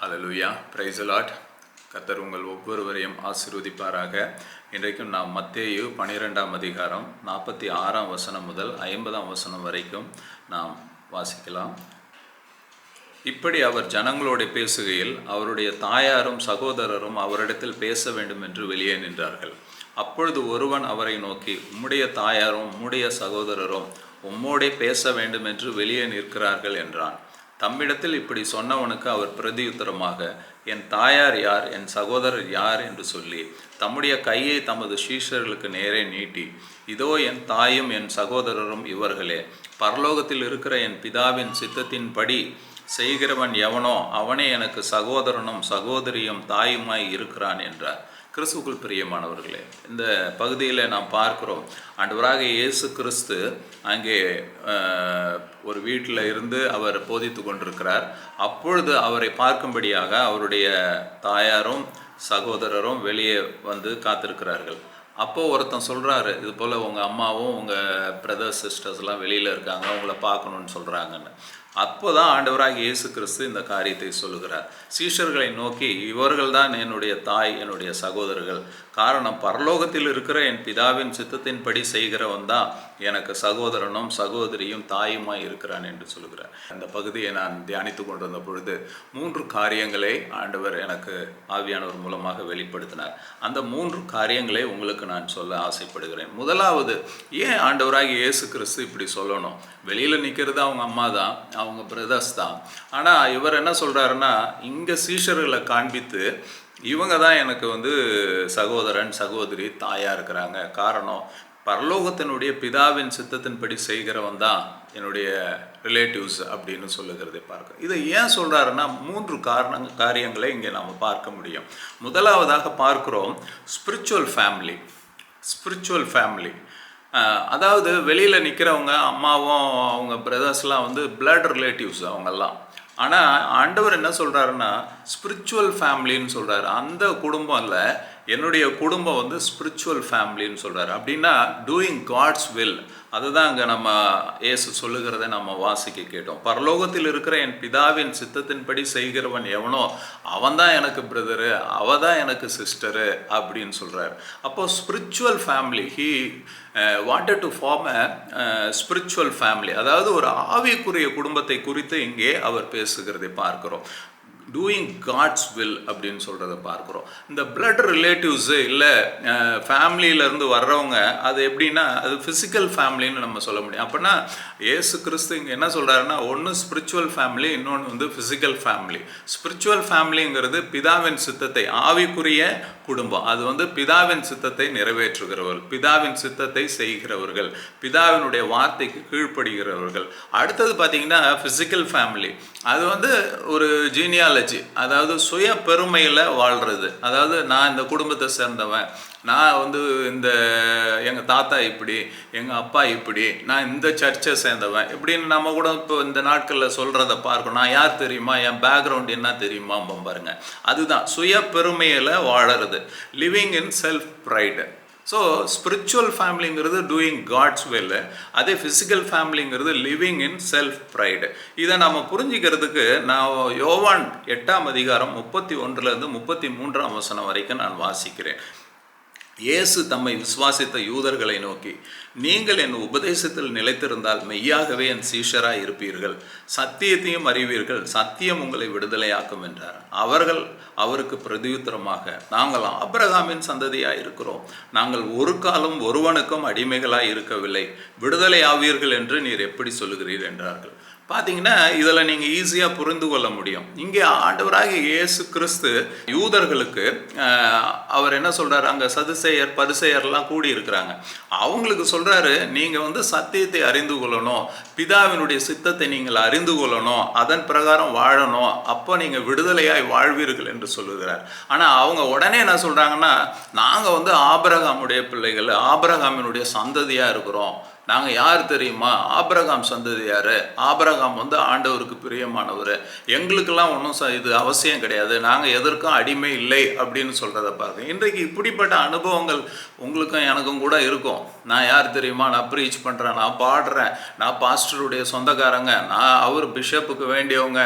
Hallelujah, praise the Lord. கர்த்தர் உங்கள் ஒவ்வொருவரையும் ஆசீர்வதிப்பாராக. இன்றைக்கும் நாம் மத்தேயு 12ஆம் அதிகாரம் 46ஆம் வசனம் முதல் 50ஆம் வசனம் வரைக்கும் நாம் வாசிக்கலாம். இப்படி அவர் ஜனங்களோடு பேசுகையில் அவருடைய தாயாரும் சகோதரரும் அவரிடத்தில் பேச வேண்டும் என்று வெளியே நின்றார்கள். அப்பொழுது ஒருவன் அவரை நோக்கி, உம்முடைய தாயாரும் உம்முடைய சகோதரரும் உம்மோடே பேச வேண்டும் என்று வெளியே நிற்கிறார்கள் என்றான். தம்மிடத்தில் இப்படி சொன்னவனுக்கு அவர் பிரதியுத்தரமாக, என் தாயார் யார், என் சகோதரர் யார் என்று சொல்லி தம்முடைய கையை தமது சீஷர்களுக்கு நேரே நீட்டி, இதோ என் தாயும் என் சகோதரரும் இவர்களே, பரலோகத்தில் இருக்கிற என் பிதாவின் சித்தத்தின்படி செய்கிறவன் எவனோ அவனே எனக்கு சகோதரனும் சகோதரியும் தாயுமாய் இருக்கிறான் என்றார். கிறிஸ்துவுக்குள் பிரியமானவர்களே, இந்த பகுதியில் நாம் பார்க்கிறோம், ஆண்டவராக இயேசு கிறிஸ்து அங்கே ஒரு வீட்டில் இருந்து அவர் போதித்து கொண்டிருக்கிறார். அப்பொழுது அவரை பார்க்கும்படியாக அவருடைய தாயாரும் சகோதரரும் வெளியே வந்து காத்திருக்கிறார்கள். அப்போது ஒருத்தன் சொல்கிறாரு, இது போல் உங்கள் அம்மாவும் உங்கள் பிரதர்ஸ் சிஸ்டர்ஸ்லாம் வெளியில் இருக்காங்க, உங்களை பார்க்கணுன்னு சொல்கிறாங்கன்னு. அப்போ தான் ஆண்டவராக இயேசு கிறிஸ்து இந்த காரியத்தை சொல்லுகிறார். சீஷர்களை நோக்கி, இவர்கள் தான் என்னுடைய தாய், என்னுடைய சகோதரர்கள். காரணம், பரலோகத்தில் இருக்கிற என் பிதாவின் சித்தத்தின்படி செய்கிறவன் தான் எனக்கு சகோதரனும் சகோதரியும் தாயுமாய் இருக்கிறான் என்று சொல்லுகிறார். அந்த பகுதியை நான் தியானித்து கொண்டு வந்த பொழுது 3 காரியங்களை ஆண்டவர் எனக்கு ஆவியானவர் மூலமாக வெளிப்படுத்தினார். அந்த 3 காரியங்களை உங்களுக்கு நான் சொல்ல ஆசைப்படுகிறேன். முதலாவது, ஏன் ஆண்டவராக இயேசு கிறிஸ்து இப்படி சொல்லணும்? வெளியில் நிற்கிறது அவங்க அம்மா தான், அவங்க பிரதர்ஸ் தான். ஆனால் இவர் என்ன சொல்கிறாருன்னா, இங்கே சீஷர்களை காண்பித்து இவங்க தான் எனக்கு சகோதரன் சகோதரி தாயாக இருக்கிறாங்க. காரணம், பரலோகத்தினுடைய பிதாவின் சித்தத்தின்படி செய்கிறவன் தான் என்னுடைய ரிலேட்டிவ்ஸ் அப்படின்னு சொல்லுகிறதை பார்க்க. இதை ஏன் சொல்கிறாருன்னா, 3 காரியங்களை இங்கே நாம் பார்க்க முடியும். முதலாவதாக பார்க்குறோம், ஸ்பிரிச்சுவல் ஃபேமிலி. அதாவது வெளியில் நிற்கிறவங்க அம்மாவும் அவங்க பிரதர்ஸ்லாம் பிளட் ரிலேட்டிவ்ஸ் அவங்கெல்லாம். ஆனால் ஆண்டவர் என்ன சொல்கிறாருன்னா, ஸ்பிரிச்சுவல் ஃபேமிலின்னு சொல்கிறாரு. அந்த குடும்பம் இல்லை, என்னுடைய குடும்பம் ஸ்பிரிச்சுவல் ஃபேமிலின்னு சொல்கிறாரு. அப்படின்னா டூயிங் காட்ஸ் வில், அதுதான் அங்கே நம்ம இயேசு சொல்லுகிறத நம்ம வாசிக்க கேட்டோம். பரலோகத்தில் இருக்கிற என் பிதாவின் சித்தத்தின்படி செய்கிறவன் எவனோ அவன் தான் எனக்கு பிரதரு, அவ தான் எனக்கு சிஸ்டரு அப்படின்னு சொல்கிறார். அப்போது spiritual family, he wanted to form a spiritual family, அதாவது ஒரு ஆவிக்குரிய குடும்பத்தை குறித்து இங்கே அவர் பேசுகிறதை பார்க்கிறோம். டூயிங் காட்ஸ் வில் அப்படின்னு சொல்கிறத பார்க்குறோம். இந்த பிளட் ரிலேட்டிவ்ஸு இல்லை ஃபேமிலியிலேருந்து வர்றவங்க, அது எப்படின்னா அது ஃபிசிக்கல் ஃபேமிலின்னு நம்ம சொல்ல முடியும். அப்படின்னா ஏசு கிறிஸ்து இங்கே என்ன சொல்கிறாருன்னா, ஒன்று ஸ்பிரிச்சுவல் ஃபேமிலி, இன்னொன்று ஃபிசிக்கல் ஃபேமிலி. ஸ்பிரிச்சுவல் ஃபேமிலிங்கிறது பிதாவின் சித்தத்தை, ஆவிக்குரிய குடும்பம், அது பிதாவின் சித்தத்தை நிறைவேற்றுகிறவர்கள், பிதாவின் சித்தத்தை செய்கிறவர்கள், பிதாவினுடைய வார்த்தைக்கு கீழ்ப்படுகிறவர்கள். அடுத்தது பார்த்திங்கன்னா ஃபிசிக்கல் ஃபேமிலி, அது ஒரு ஜீனியாலஜி, அதாவது சுய பெருமையில் வாழ்கிறது. அதாவது நான் இந்த குடும்பத்தை சேர்ந்தவன், நான் இந்த எங்கள் தாத்தா இப்படி, எங்கள் அப்பா இப்படி, நான் இந்த சர்ச்சை சேர்ந்தவன் இப்படின்னு நம்ம கூட இப்போ இந்த நாட்களில் சொல்கிறத பார்க்கணும். நான் யார் தெரியுமா, என் பேக்ரவுண்ட் என்ன தெரியுமா பாருங்க. அதுதான் சுய பெருமையில் வாழறது, living in self pride. So spiritual ஃபேமிலிங்கிறது டூயிங் காட்ஸ் வில், அதே ஃபிசிக்கல் ஃபேமிலிங்கிறது லிவிங் இன் செல்ஃப் ப்ரைடு. இதை நம்ம புரிஞ்சுக்கிறதுக்கு நான் யோவான் 8ஆம் அதிகாரம் 31 33ஆம் வசனம் வரைக்கும் நான் வாசிக்கிறேன். இயேசு தம்மை விசுவாசித்த யூதர்களை நோக்கி, நீங்கள் என் உபதேசத்தில் நிலைத்திருந்தால் மெய்யாகவே என் சீஷராய் இருப்பீர்கள், சத்தியத்தையும் அறிவீர்கள், சத்தியம் உங்களை விடுதலையாக்கும் என்றார். அவர்கள் அவருக்கு பிரதியுத்தரமாக, நாங்கள் ஆபிரகாமின் சந்ததியாய் இருக்கிறோம், நாங்கள் ஒரு காலம் ஒருவனுக்கும் அடிமைகளாய் இருக்கவில்லை, விடுதலை ஆவீர்கள் என்று நீர் எப்படி சொல்லுகிறீர் என்றார்கள். பார்த்தீங்கன்னா இதில் நீங்கள் ஈஸியாக புரிந்து கொள்ள முடியும். இங்கே ஆண்டவராக இயேசு கிறிஸ்து யூதர்களுக்கு அவர் என்ன சொல்கிறார், அங்கே சதுசேயர் பரிசேயர்லாம் கூடி இருக்கிறாங்க, அவங்களுக்கு சொல்கிறாரு, நீங்கள் சத்தியத்தை அறிந்து கொள்ளணும், பிதாவினுடைய சித்தத்தை நீங்கள் அறிந்து கொள்ளணும், அதன் பிரகாரம் வாழணும், அப்போ நீங்கள் விடுதலையாய் வாழ்வீர்கள் என்று சொல்லுகிறார். ஆனால் அவங்க உடனே என்ன சொல்கிறாங்கன்னா, நாங்கள் ஆபிரகாமுடைய பிள்ளைகள், ஆபிரகாமினுடைய சந்ததியாக இருக்கிறோம், நாங்கள் யார் தெரியுமா, ஆபிரகாம் சந்ததியார், ஆபிரகாம் ஆண்டவருக்கு பிரியமானவர், எங்களுக்கெல்லாம் ஒன்றும் இது அவசியம் கிடையாது, நாங்கள் எதற்கும் அடிமை இல்லை அப்படின்னு சொல்கிறத பாருங்க. இன்றைக்கு இப்படிப்பட்ட அனுபவங்கள் உங்களுக்கும் எனக்கும் கூட இருக்கும். நான் யார் தெரியுமா, நான் ப்ரீச் பண்ணுறேன், நான் பாடுறேன், நான் பாஸ்டருடைய சொந்தக்காரங்க, நான் அவர் பிஷப்புக்கு வேண்டியவங்க,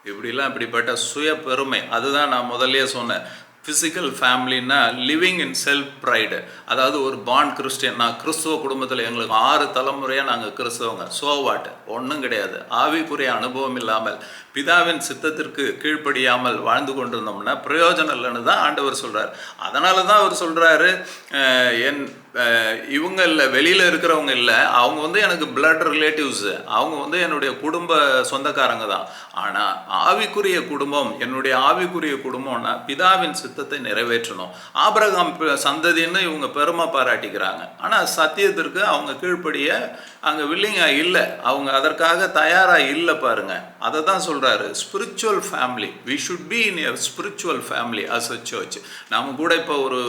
இப்படிப்பட்ட சுய பெருமை, அதுதான் நான் முதல்லயே சொன்னேன். ஃபிசிக்கல் ஃபேமிலின்னா லிவிங் இன் செல்ஃப் ப்ரைடு. அதாவது ஒரு பாண்ட் கிறிஸ்டியன், நான் கிறிஸ்துவ குடும்பத்தில் எங்களுக்கு 6 தலைமுறையாக நாங்கள் கிறிஸ்தவங்க. ஸோ வாட், ஒன்றும் கிடையாது. ஆவிக்குரிய அனுபவம் இல்லாமல் பிதாவின் சித்தத்திற்கு கீழ்ப்படியாமல் வாழ்ந்து கொண்டிருந்தோம்னா பிரயோஜனம் இல்லைன்னு தான் ஆண்டவர் சொல்கிறார். அதனால தான் அவர் சொல்கிறாரு, இவங்க இல்லை, வெளியில் இருக்கிறவங்க இல்லை, அவங்க வந்து எனக்கு பிளட் ரிலேட்டிவ்ஸு, அவங்க வந்து என்னுடைய குடும்ப சொந்தக்காரங்க தான். ஆனால் ஆவிக்குரிய குடும்பம், என்னுடைய ஆவிக்குரிய குடும்பம்னா பிதாவின் சித்தத்தை நிறைவேற்றணும். ஆபிரகாம் சந்ததின்னு இவங்க பெருமை பாராட்டிக்கிறாங்க. ஆனால் சத்தியத்திற்கு அவங்க கீழ்ப்படிய அங்கே வில்லிங்காக இல்லை, அவங்க அதற்காக தயாராக இல்லை. பாருங்க, அதை தான் சொல்கிறாரு. Spiritual family, we should be in a spiritual family as a church. நாம் கூட இப்போ ஒரு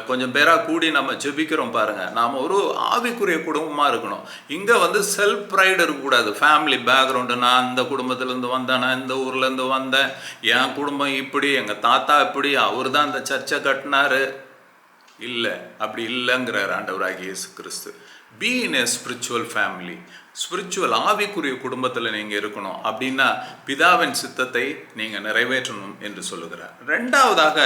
கொஞ்சம் பேராக கூடி நம்ம ஜெபிக்கிறோம் பாருங்க, நாம் ஒரு ஆவிக்குரிய குடும்பமாக இருக்கணும். இங்கே வந்து செல்ஃப் ப்ரைடு இருக்கக்கூடாது. ஃபேமிலி பேக்ரவுண்டு, நான் இந்த குடும்பத்திலேருந்து வந்தேன், நான் இந்த ஊர்லேருந்து வந்தேன், என் குடும்பம் இப்படி, எங்கள் தாத்தா இப்படி, அவர் தான் இந்த சர்ச்சை கட்டினாரு. இல்லை, அப்படி இல்லைங்கிறார் ஆண்டவராகிய இயேசு கிறிஸ்து. Be in a spiritual family. Spiritual ஆவிக்குரிய குடும்பத்தில் நீங்கள் இருக்கணும். அப்படின்னா பிதாவின் சித்தத்தை நீங்கள் நிறைவேற்றணும் என்று சொல்லுகிறார். ரெண்டாவதாக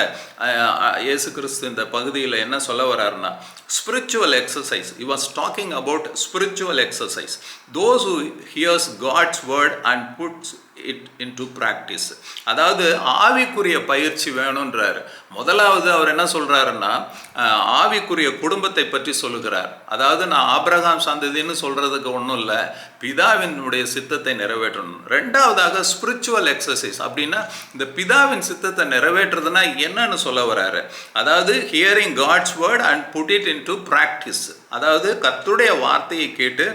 இயேசு கிறிஸ்து இந்த பகுதியில் என்ன சொல்ல வர்றாருன்னா, spiritual exercise. He was talking about spiritual exercise. Those who hears God's word and puts it into practice. அதாவது ஆவிக்குரிய பயிற்சி வேணுன்றார். முதலாவது அவர் என்ன சொல்றாருன்னா, ஆவிக்குரிய குடும்பத்தை பற்றி சொல்லுகிறார். அதாவது நான் ஆபிரகாம் சந்ததின்னு சொல்றதுக்கு ஒன்றும் இல்லை, பிதாவினுடைய சித்தத்தை நிறைவேற்றணும். ரெண்டாவதாக ஸ்பிரிச்சுவல் எக்ஸசைஸ். அப்படின்னா இந்த பிதாவின் சித்தத்தை நிறைவேற்றுறதுனா என்னன்னு சொல்ல வர்றாரு. அதாவது hearing God's word and put it into practice. அதாவது கர்த்தருடைய வார்த்தையை கேட்டு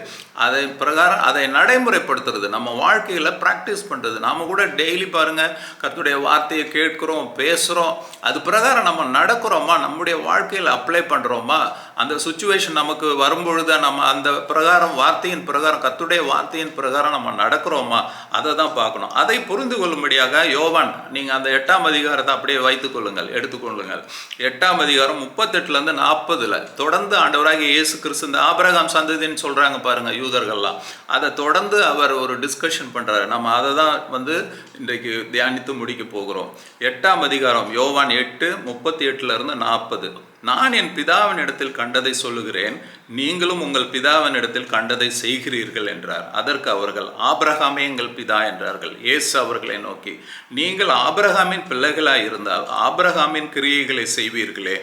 அதை பிரகாரம் அதை நடைமுறைப்படுத்துறது, நம்ம வாழ்க்கையில் ப்ராக்டிஸ் பண்ணுறது. நாம் கூட டெய்லி பாருங்கள், கர்த்தருடைய வார்த்தையை கேட்குறோம், பேசுகிறோம், அது பிரகாரம் நம்ம நடக்கிறோமா, நம்முடைய வாழ்க்கையில் அப்ளை பண்ணுறோமா, அந்த சுச்சுவேஷன் நமக்கு வரும்பொழுது நம்ம அந்த பிரகாரம் வார்த்தையின் பிரகாரம் கர்த்தருடைய வார்த்தையின் பிரகாரம் நம்ம நடக்கிறோமா, அதை தான் பார்க்கணும். அதை புரிந்து கொள்ளும்படியாக யோவான், நீங்கள் அந்த 8ஆம் அதிகாரத்தை அப்படியே வைத்துக்கொள்ளுங்கள், எடுத்துக்கொள்ளுங்கள். 8ஆம் அதிகாரம் 38லேருந்து 40 தொடர்ந்து ஆண்டவராகிய இயேசு கிறிஸ்து இந்த ஆபிரகாம் சந்ததின்னு சொல்கிறாங்க பாருங்கள் யூதர்கள்லாம், அதை தொடர்ந்து அவர் ஒரு டிஸ்கஷன் பண்ணுறாரு. நம்ம அதை தான் வந்து இன்றைக்கு தியானித்து முடிக்க போகிறோம். 8ஆம் அதிகாரம் யோவான் 8:38லேருந்து 40. நான் என் பிதாவின் இடத்தில் கண்டதை சொல்லுகிறேன், நீங்களும் உங்கள் பிதாவின் இடத்தில் கண்டதை செய்கிறீர்கள் என்றார். அதற்கு அவர்கள், ஆபிரகாமே எங்கள் பிதா என்றார்கள். இயேசு அவர்களை நோக்கி, நீங்கள் ஆபிரகாமின் பிள்ளைகளாய் இருந்தால் ஆபிரகாமின் கிரியைகளை செய்வீர்களே.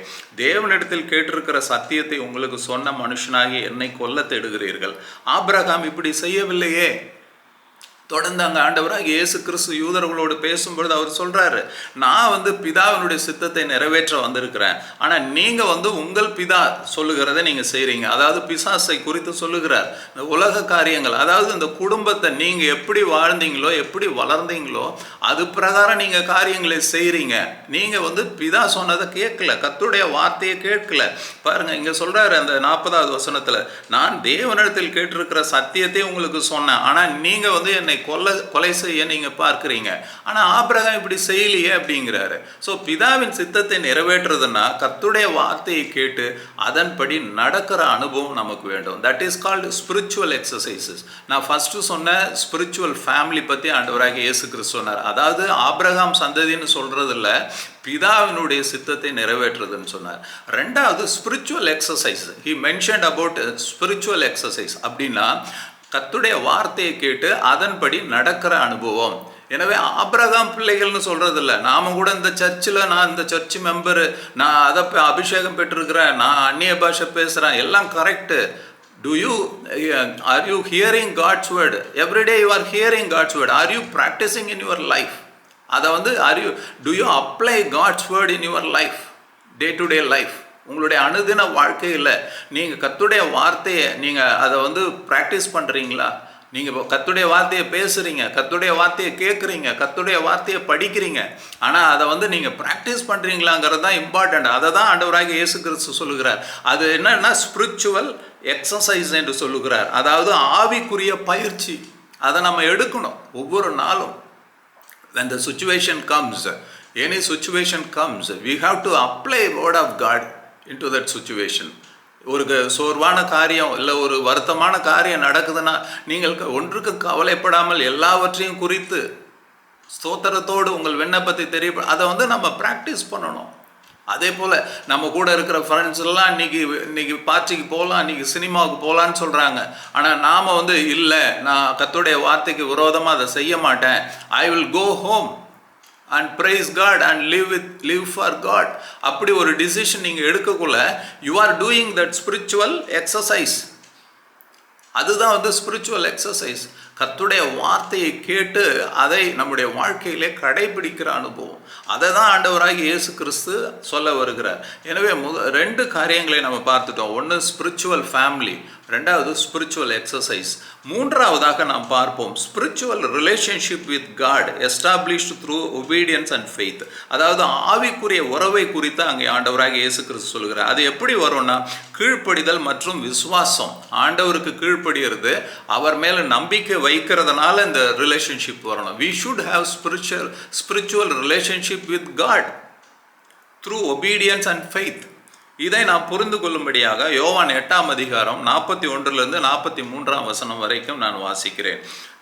தேவனிடத்தில் கேட்டிருக்கிற சத்தியத்தை உங்களுக்கு சொன்ன மனுஷனாகி என்னை கொல்ல தேடுகிறீர்கள். ஆபிரகாம் இப்படி செய்யவில்லையே. தொடர்ந்து அங்கே ஆண்டவராக இயேசு கிறிஸ்து யூதர்களோடு பேசும்பொழுது அவர் சொல்கிறாரு, நான் வந்து பிதாவினுடைய சித்தத்தை நிறைவேற்ற வந்திருக்கிறேன், ஆனால் நீங்கள் வந்து உங்கள் பிதா சொல்லுகிறதை நீங்கள் செய்கிறீங்க. அதாவது பிசாசை குறித்து சொல்லுகிறார். இந்த உலக காரியங்கள், அதாவது இந்த குடும்பத்தை நீங்கள் எப்படி வாழ்ந்தீங்களோ, எப்படி வளர்ந்தீங்களோ, அது பிரகாரம் நீங்கள் காரியங்களை செய்கிறீங்க. நீங்கள் வந்து பிதா சொன்னதை கேட்கல, கர்த்தருடைய வார்த்தையை கேட்கல. பாருங்கள், இங்கே சொல்கிறாரு அந்த 40வது வசனத்தில், நான் தேவனிடத்தில் கேட்டிருக்கிற சத்தியத்தை உங்களுக்கு சொன்னேன், ஆனால் நீங்கள் வந்து என்னை கொலை செய்ய நீங்க பார்க்கிறீங்க. ஆனா ஆபிரகாம் இப்படி செய்யலையே அப்படிங்கிறாரு. ஸோ பிதாவின் சித்தத்தை நிறைவேற்றுறதுன்னா கர்த்தருடைய வார்த்தையை கேட்டு அதன்படி நடக்கிற அனுபவம் நமக்கு வேண்டும். That is called spiritual exercises. நான் ஃபர்ஸ்ட் சொன்ன ஸ்பிரிச்சுவல் ஃபேமிலி பற்றி ஆண்டவராகிய இயேசு கிறிஸ்து சொன்னார். அதாவது ஆபிரகாம் சந்ததின்னு சொல்றது இல்லை, பிதாவினுடைய சித்தத்தை நிறைவேற்றுறதுன்னு சொன்னார். ரெண்டாவது spiritual exercise. He mentioned about spiritual exercise. அப்படின்னா கர்த்தருடைய வார்த்தையை கேட்டு அதன்படி நடக்கிற அனுபவம். எனவே ஆபிரகாம் பிள்ளைகள்னு சொல்றது இல்லை. நாம கூட இந்த சர்ச்சில், நான் இந்த சர்ச் மெம்பரு, நான் அதை அபிஷேகம் பெற்றிருக்கிறேன், நான் அந்நிய பாஷை பேசுகிறேன், எல்லாம் correct. Are you hearing God's word? Every day you are hearing God's word. Are you practicing in your life? அதை வந்து do you apply God's word in your life, day to day life? உங்களுடைய அனுதின வாழ்க்கையில் நீங்கள் கர்த்தருடைய வார்த்தையை நீங்கள் அதை வந்து ப்ராக்டிஸ் பண்ணுறீங்களா? நீங்கள் இப்போ கர்த்தருடைய வார்த்தையை பேசுகிறீங்க, கர்த்தருடைய வார்த்தையை கேட்குறீங்க, கர்த்தருடைய வார்த்தையை படிக்கிறீங்க, ஆனால் அதை வந்து நீங்கள் ப்ராக்டிஸ் பண்ணுறீங்களாங்கிறது தான் இம்பார்ட்டண்ட். அதை தான் ஆண்டவராகிய இயேசு கிறிஸ்து சொல்லுகிறார். அது என்னன்னா ஸ்பிரிச்சுவல் எக்ஸசைஸ் என்று சொல்லுகிறார். அதாவது ஆவிக்குரிய பயிற்சி. அதை நம்ம எடுக்கணும் ஒவ்வொரு நாளும். when the situation comes, any situation comes, we have to apply word of God into that situation. ஒரு சோர்வான காரியம் இல்லை ஒரு வருத்தமான காரியம் நடக்குதுன்னா நீங்கள் ஒன்றுக்கு கவலைப்படாமல் எல்லாவற்றையும் குறித்து ஸ்தோத்திரத்தோடு உங்கள் விண்ணப்பத்தை அதை வந்து நம்ம ப்ராக்டிஸ் பண்ணணும். அதே போல் நம்ம கூட இருக்கிற ஃப்ரெண்ட்ஸ் எல்லாம் இன்னைக்கு பார்ட்டிக்கு போகலாம், இன்னைக்கு சினிமாவுக்கு போகலான்னு சொல்கிறாங்க. ஆனால் நாம் வந்து இல்லை, நான் கர்த்தருடைய வார்த்தைக்கு விரோதமாக அதை செய்ய மாட்டேன், I will go home and praise God and live for God. அப்படி ஒரு டிசிஷன் நீங்கள் எடுக்கக்குள்ள you are doing that spiritual exercise. அதுதான் வந்து ஸ்பிரிச்சுவல் எக்ஸசைஸ். கர்த்தருடைய வார்த்தையை கேட்டு அதை நம்முடைய வாழ்க்கையிலே கடைபிடிக்கிற அனுபவம், அதை தான் ஆண்டவராகிய இயேசு கிறிஸ்து சொல்ல வருகிறார். எனவே 2 காரியங்களை நம்ம பார்த்துட்டோம். ஒன்று ஸ்பிரிச்சுவல் ஃபேமிலி, 2வது ஸ்பிரிச்சுவல் எக்ஸசைஸ். 3வதாக நாம் பார்ப்போம் spiritual relationship with God established through obedience and faith. அதாவது ஆவிக்குரிய உறவை குறித்து அங்கே ஆண்டவராகிய இயேசு கிறிஸ்து சொல்கிறார். அது எப்படி வரும்னா கீழ்ப்படிதல் மற்றும் விசுவாசம். ஆண்டவருக்கு கீழ்ப்படிகிறது, அவர் மேலே நம்பிக்கை வைக்கிறதுனால இந்த ரிலேஷன்ஷிப் வரணும். we should have spiritual relationship with God through obedience and faith. இதை நாம் புரிந்து கொள்ளும்படியாக யோவான் 8ஆம் அதிகாரம் 41 43 வசனம் வரைக்கும் நான் வாசிக்கிறேன்.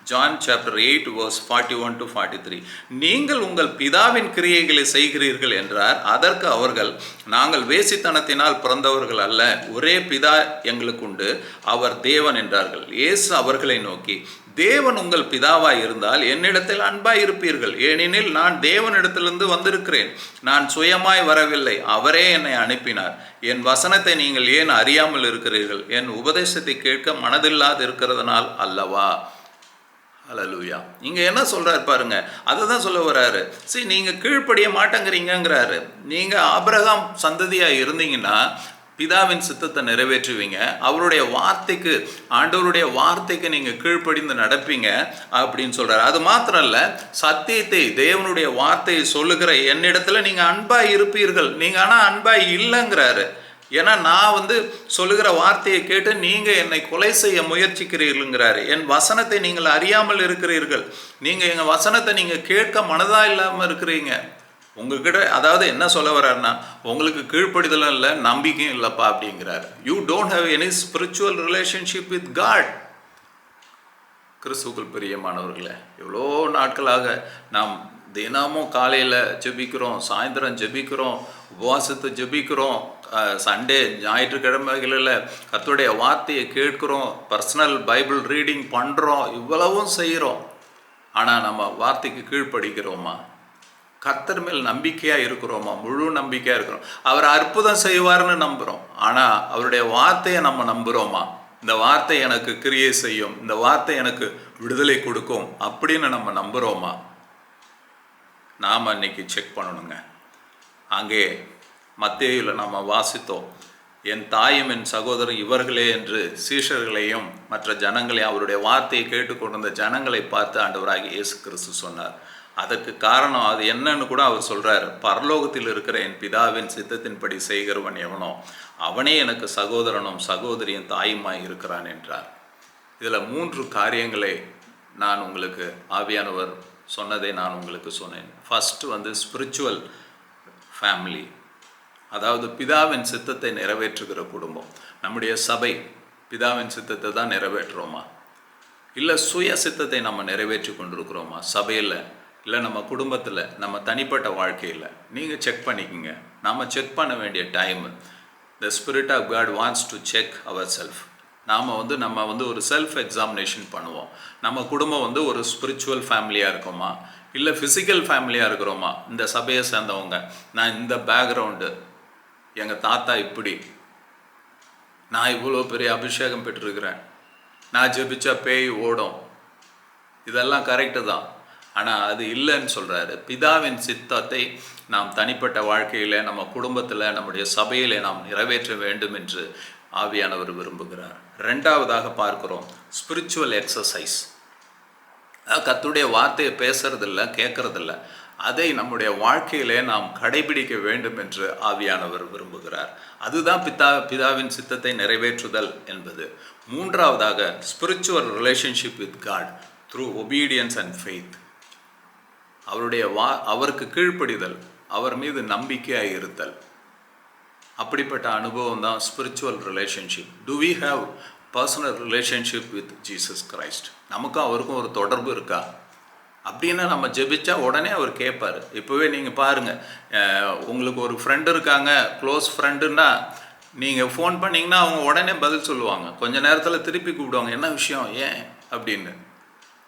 John chapter 8 verse 41 to 43. நீங்கள் உங்கள் பிதாவின் கிரியைகளை செய்கிறீர்கள் என்றார். அதற்கு அவர்கள், நாங்கள் வேசித்தனத்தினால் பிறந்தவர்கள் அல்ல, ஒரே பிதா எங்களுக்கு உண்டு, அவர் தேவன் என்றார்கள். இயேசு அவர்களை நோக்கி, தேவன் உங்கள் பிதாவாய் இருந்தால் என்னிடத்தில் அன்பாய் இருப்பீர்கள், ஏனெனில் நான் தேவனிடத்திலிருந்து வந்திருக்கிறேன், நான் சுயமாய் வரவில்லை, அவரே என்னை அனுப்பினார். என் வசனத்தை நீங்கள் ஏன் அறியாமல் இருக்கிறீர்கள்? என் உபதேசத்தை கேட்க மனதில்லாது இருக்கிறதுனால் அல்லவா? ஹல்லேலூயா. இங்கே என்ன சொல்கிறார் பாருங்க, அதை தான் சொல்ல வர்றாரு. சரி, நீங்கள் கீழ்ப்படிய மாட்டேங்கிறீங்கிறாரு. நீங்கள் ஆபிரகாம் சந்ததியாக இருந்தீங்கன்னா பிதாவின் சித்தத்தை நிறைவேற்றுவீங்க, அவருடைய வார்த்தைக்கு, ஆண்டவருடைய வார்த்தைக்கு நீங்கள் கீழ்ப்படிந்து நடப்பீங்க அப்படின்னு சொல்கிறார். அது மாத்திரம் இல்லை, சத்தியத்தை, தேவனுடைய வார்த்தையை சொல்லுகிற என்னிடத்துல நீங்கள் அன்பாய் இருப்பீர்கள். நீங்கள் ஆனால் அன்பாய் இல்லைங்கிறாரு. ஏன்னா நான் வந்து சொல்லுகிற வார்த்தையை கேட்டு நீங்கள் என்னை கொலை செய்ய முயற்சிக்கிறீர்கள்ங்கிறாரு. என் வசனத்தை நீங்கள் அறியாமல் இருக்கிறீர்கள். நீங்கள் எங்கள் வசனத்தை நீங்கள் கேட்க மனதாக இல்லாமல் இருக்கிறீங்க. உங்ககிட்ட அதாவது என்ன சொல்ல வர்றாருன்னா, உங்களுக்கு கீழ்ப்படிதலும் இல்லை, நம்பிக்கையும் இல்லைப்பா அப்படிங்கிறார். You don't have any spiritual relationship with God. கிறிஸ்துவுக்குள் பிரியமானவர்களே, எவ்வளோ நாட்களாக நாம் தினமும் காலையில் ஜெபிக்கிறோம், சாயந்தரம் ஜெபிக்கிறோம், உபவாசத்தை ஜெபிக்கிறோம், சண்டே ஞாயிற்றுக்கிழமைகளில் கர்த்தருடைய வார்த்தையை கேட்குறோம், பர்சனல் பைபிள் ரீடிங் பண்ணுறோம், இவ்வளவும் செய்கிறோம். ஆனால் நம்ம வார்த்தைக்கு கீழ்ப்படிக்கிறோமா? கர்த்தர் மேல் நம்பிக்கையாக இருக்கிறோமா? முழு நம்பிக்கையாக இருக்கிறோம். அவர் அற்புதம் செய்வார்னு நம்புகிறோம், ஆனால் அவருடைய வார்த்தையை நம்ம நம்புகிறோமா? இந்த வார்த்தை எனக்கு கிரியை செய்யும், இந்த வார்த்தை எனக்கு விடுதலை கொடுக்கும் அப்படின்னு நம்ம நம்புகிறோமா? நாம் இன்னைக்கு செக் பண்ணணுங்க. அங்கே மத்தேயுவில் நம்ம வாசித்தோம், என் தாயும் என் சகோதரன் இவர்களே என்று சீஷர்களையும் மற்ற ஜனங்களையும், அவருடைய வார்த்தையை கேட்டுக்கொண்டிருந்த ஜனங்களை பார்த்து ஆண்டவராகிய இயேசு கிறிஸ்து சொன்னார். அதற்கு காரணம் அது என்னன்னு கூட அவர் சொல்கிறார். பரலோகத்தில் இருக்கிற என் பிதாவின் சித்தத்தின்படி செய்கிறவன் எவனோ அவனே எனக்கு சகோதரனும் சகோதரியும் தாயுமாய் இருக்கிறான் என்றார். இதில் 3 காரியங்களை நான் உங்களுக்கு, ஆவியானவர் சொன்னதை நான் உங்களுக்கு சொன்னேன். ஃபஸ்ட்டு வந்து ஸ்பிரிச்சுவல் ஃபேமிலி, அதாவது பிதாவின் சித்தத்தை நிறைவேற்றுகிற குடும்பம். நம்முடைய சபை பிதாவின் சித்தத்தை தான் நிறைவேற்றுறோமா, இல்லை சுய சித்தத்தை நம்ம நிறைவேற்றி கொண்டிருக்கிறோமா? சபையில், இல்லை நம்ம குடும்பத்தில், நம்ம தனிப்பட்ட வாழ்க்கையில் நீங்கள் செக் பண்ணிக்கோங்க. நாம் செக் பண்ண வேண்டிய time. The spirit of God wants to check our self. நம்ம வந்து ஒரு செல்ஃப் எக்ஸாமினேஷன் பண்ணுவோம். நம்ம குடும்பம் வந்து ஒரு ஸ்பிரிச்சுவல் ஃபேமிலியாக இருக்கோமா, இல்லை ஃபிசிக்கல் ஃபேமிலியாக இருக்கிறோமா? இந்த சபையை சேர்ந்தவங்க, நான் இந்த பேக்ரவுண்டு, எங்கள் தாத்தா இப்படி, நான் இவ்வளோ பெரிய அபிஷேகம் பெற்றிருக்கிறேன், நான் ஜெபிச்சா பேய் ஓடும், இதெல்லாம் கரெக்டு தான். ஆனால் அது இல்லைன்னு சொல்கிறாரு. பிதாவின் சித்தத்தை நாம் தனிப்பட்ட வாழ்க்கையில், நம்ம குடும்பத்தில், நம்முடைய சபையில் நாம் நிறைவேற்ற வேண்டும் என்று ஆவியானவர் விரும்புகிறார். 2வதாக பார்க்கிறோம் ஸ்பிரிச்சுவல் எக்ஸசைஸ். கர்த்தருடைய வார்த்தையை பேசுறதில்ல, கேட்கறதில்ல, அதை நம்முடைய வாழ்க்கையிலே நாம் கடைபிடிக்க வேண்டும் என்று ஆவியானவர் விரும்புகிறார். அதுதான் பிதாவின் சித்தத்தை நிறைவேற்றுதல் என்பது. 3வதாக spiritual relationship with God through obedience and faith. அவருக்கு கீழ்ப்படிதல், அவர் மீது நம்பிக்கையாக இருத்தல். அப்படிப்பட்ட அனுபவம் தான் spiritual relationship. Do we have personal relationship with Jesus Christ? நமக்கும் அவருக்கும் ஒரு தொடர்பு இருக்கா? அப்படின்னு நம்ம ஜெபிச்சா உடனே அவர் கேட்பார். இப்போவே நீங்கள் பாருங்கள், உங்களுக்கு ஒரு ஃப்ரெண்டு இருக்காங்க, க்ளோஸ் ஃப்ரெண்டுன்னா நீங்கள் ஃபோன் பண்ணிங்கன்னா அவங்க உடனே பதில் சொல்லுவாங்க. கொஞ்ச நேரத்தில் திருப்பி கூப்பிடுவாங்க, என்ன விஷயம், ஏன் அப்படின்னு.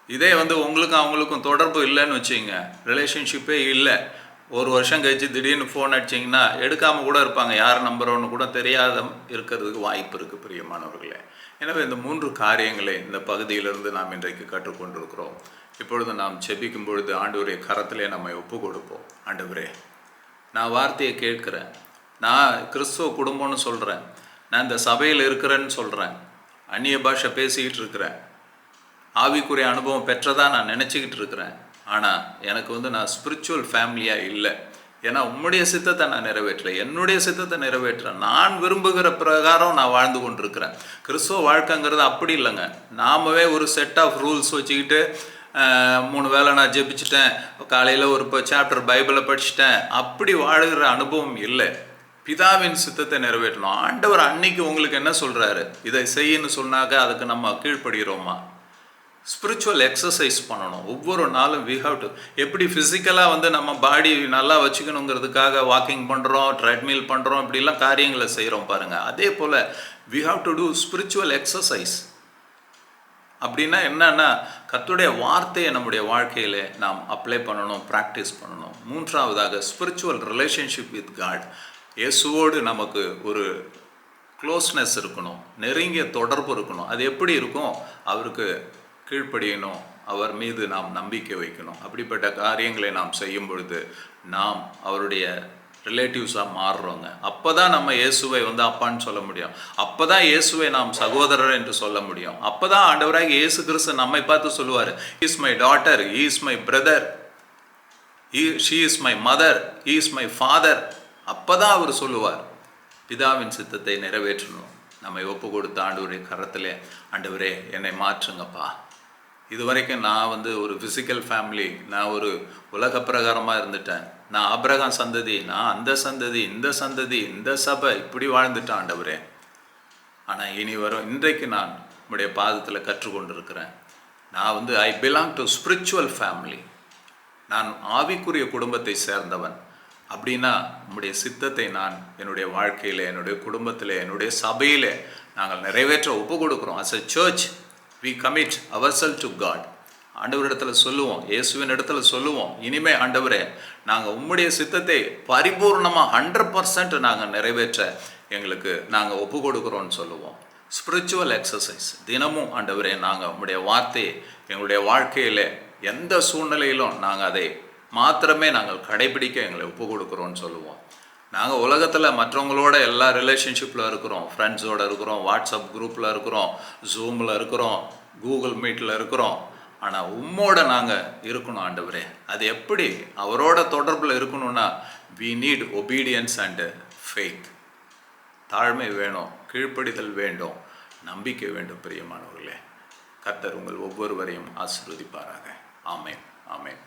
இதே வந்து உங்களுக்கும் அவங்களுக்கும் தொடர்பு இல்லைன்னு வச்சுங்க, ரிலேஷன்ஷிப்பே இல்லை, ஒரு வருஷம் கழிச்சு திடீர்னு ஃபோன் அடிச்சிங்கன்னா எடுக்காமல் கூட இருப்பாங்க. யார் நம்புறோன்னு கூட தெரியாத இருக்கிறதுக்கு வாய்ப்பு இருக்குது பிரியமானவர்களே. எனவே இந்த 3 காரியங்களை இந்த பகுதியிலிருந்து நாம் இன்றைக்கு கற்றுக்கொண்டிருக்கிறோம். இப்பொழுது நாம் செபிக்கும் பொழுது ஆண்டவருடைய கரத்திலே நம்மை ஒப்பு கொடுப்போம். ஆண்டவரே, நான் வார்த்தையை கேட்குறேன், நான் கிறிஸ்துவ குடும்பம்னு சொல்கிறேன், நான் இந்த சபையில் இருக்கிறேன்னு சொல்கிறேன், அந்நிய பாஷை பேசிக்கிட்டு இருக்கிறேன், ஆவிக்குரிய அனுபவம் பெற்றதாக நான் நினச்சிக்கிட்டு இருக்கிறேன். ஆனால் எனக்கு வந்து நான் ஸ்பிரிச்சுவல் ஃபேமிலியாக இல்லை. ஏன்னா உம்முடைய சித்தத்தை நான் நிறைவேற்றலை, என்னுடைய சித்தத்தை நிறைவேற்றுறேன், நான் விரும்புகிற பிரகாரம் நான் வாழ்ந்து கொண்டிருக்கிறேன். கிறிஸ்துவ வாழ்க்கைங்கிறது அப்படி இல்லைங்க. நாமவே ஒரு செட் ஆஃப் ரூல்ஸ் வச்சுக்கிட்டு 3 வேளை நான் ஜெபிச்சிட்டேன், காலையில் ஒரு சாப்டர் பைபிளை படிச்சுட்டேன், அப்படி வாழுகிற அனுபவம் இல்லை. பிதாவின் சித்தத்தை நிறைவேற்றணும். ஆண்டவர் அன்னைக்கு உங்களுக்கு என்ன சொல்கிறாரு, இதை செய்யன்னு சொன்னாக்க அதுக்கு நம்ம கீழ்ப்படுகிறோமா? ஸ்பிரிச்சுவல் எக்ஸசைஸ் பண்ணணும் ஒவ்வொரு நாளும். வி ஹாவ் டு, எப்படி ஃபிசிக்கலாக வந்து நம்ம பாடி நல்லா வச்சுக்கணுங்கிறதுக்காக வாக்கிங் பண்ணுறோம், ட்ரெட்மில் பண்ணுறோம், இப்படிலாம் காரியங்களை செய்கிறோம் பாருங்கள். அதே போல் we have to do spiritual exercise. அப்படின்னா என்னன்னா, கர்த்தருடைய வார்த்தையை நம்முடைய வாழ்க்கையில் நாம் அப்ளை பண்ணணும், ப்ராக்டிஸ் பண்ணணும். 3ஆவதாக ஸ்பிரிச்சுவல் ரிலேஷன்ஷிப் வித் காட். இயேசுவோடு நமக்கு ஒரு க்ளோஸ்னஸ் இருக்கணும், நெருங்கிய தொடர்பு இருக்கணும். அது எப்படி இருக்கும்? அவருக்கு கீழ்ப்படியணும், அவர் மீது நாம் நம்பிக்கை வைக்கணும். அப்படிப்பட்ட காரியங்களை நாம் செய்யும் பொழுது நாம் அவருடைய ரிலேட்டிவ்ஸாக மாறுறோங்க. அப்போ தான் நம்ம இயேசுவை வந்து அப்பான்னு சொல்ல முடியும். அப்போ தான் இயேசுவை நாம் சகோதரர் என்று சொல்ல முடியும். அப்போ தான் ஆண்டவராக இயேசு கிறிஸ்து நம்மை பார்த்து சொல்லுவார், he is my daughter, he is my brother, she is my mother, he is my father. அப்போ தான் அவர் சொல்லுவார். பிதாவின் சித்தத்தை நிறைவேற்றணும். நம்மை ஒப்பு கொடுத்த ஆண்டவருடைய கரத்திலே, ஆண்டவரே என்னை மாற்றுங்கப்பா, இது வரைக்கும் நான் வந்து ஒரு ஃபிசிக்கல் ஃபேமிலி, நான் ஒரு உலக பிரகாரமாக இருந்துட்டேன், நான் ஆபிரகாம் சந்ததி, நான் அந்த சந்ததி, இந்த சந்ததி, இந்த சபை, இப்படி வாழ்ந்துட்டேன் ஆண்டவரே. ஆனால் இனி வரும் இன்றைக்கு நான் உங்களுடைய பாதத்தில் கற்றுக்கொண்டிருக்கிறேன். நான் வந்து I belong to spiritual family, நான் ஆவிக்குரிய குடும்பத்தை சேர்ந்தவன். அப்படின்னா உங்களுடைய சித்தத்தை நான் என்னுடைய வாழ்க்கையில், என்னுடைய குடும்பத்தில், என்னுடைய சபையில் நாங்கள் நிறைவேற்ற ஒப்பு கொடுக்குறோம். As a church we commit ourselves to God. ஆண்டவரிடத்தில் சொல்லுவோம், இயேசுவின் இடத்துல சொல்லுவோம், இனிமே ஆண்டவரே நாங்கள் உம்முடைய சித்தத்தை பரிபூர்ணமாக 100% நாங்கள் நிறைவேற்ற எங்களுக்கு நாங்கள் ஒப்பு கொடுக்குறோன்னு சொல்லுவோம். ஸ்பிரிச்சுவல் எக்ஸசைஸ் தினமும் ஆண்டவரே நாங்கள் உம்முடைய வார்த்தையை எங்களுடைய வாழ்க்கையில் எந்த சூழ்நிலையிலும் நாங்கள் அதை மாத்திரமே நாங்கள் கடைபிடிக்க எங்களை ஒப்பு கொடுக்குறோன்னு சொல்லுவோம். நாங்கள் உலகத்தில் மற்றவங்களோட எல்லா ரிலேஷன்ஷிப்பில் இருக்கிறோம், ஃப்ரெண்ட்ஸோடு இருக்கிறோம், வாட்ஸ்அப் குரூப்பில் இருக்கிறோம், ஜூமில் இருக்கிறோம், கூகுள் மீட்டில் இருக்கிறோம். ஆனால் உம்மோட நாங்கள் இருக்கணும் ஆண்டவரே. அது எப்படி அவரோட தொடர்பில் இருக்கணும்னா, we need obedience and faith. தாழ்மை வேணும், கீழ்ப்படிதல் வேண்டும், நம்பிக்கை வேண்டும். பிரியமானவர்களே, கர்த்தர் உங்கள் ஒவ்வொருவரையும் ஆசீர்வதிப்பாராக. ஆமென், ஆமென்.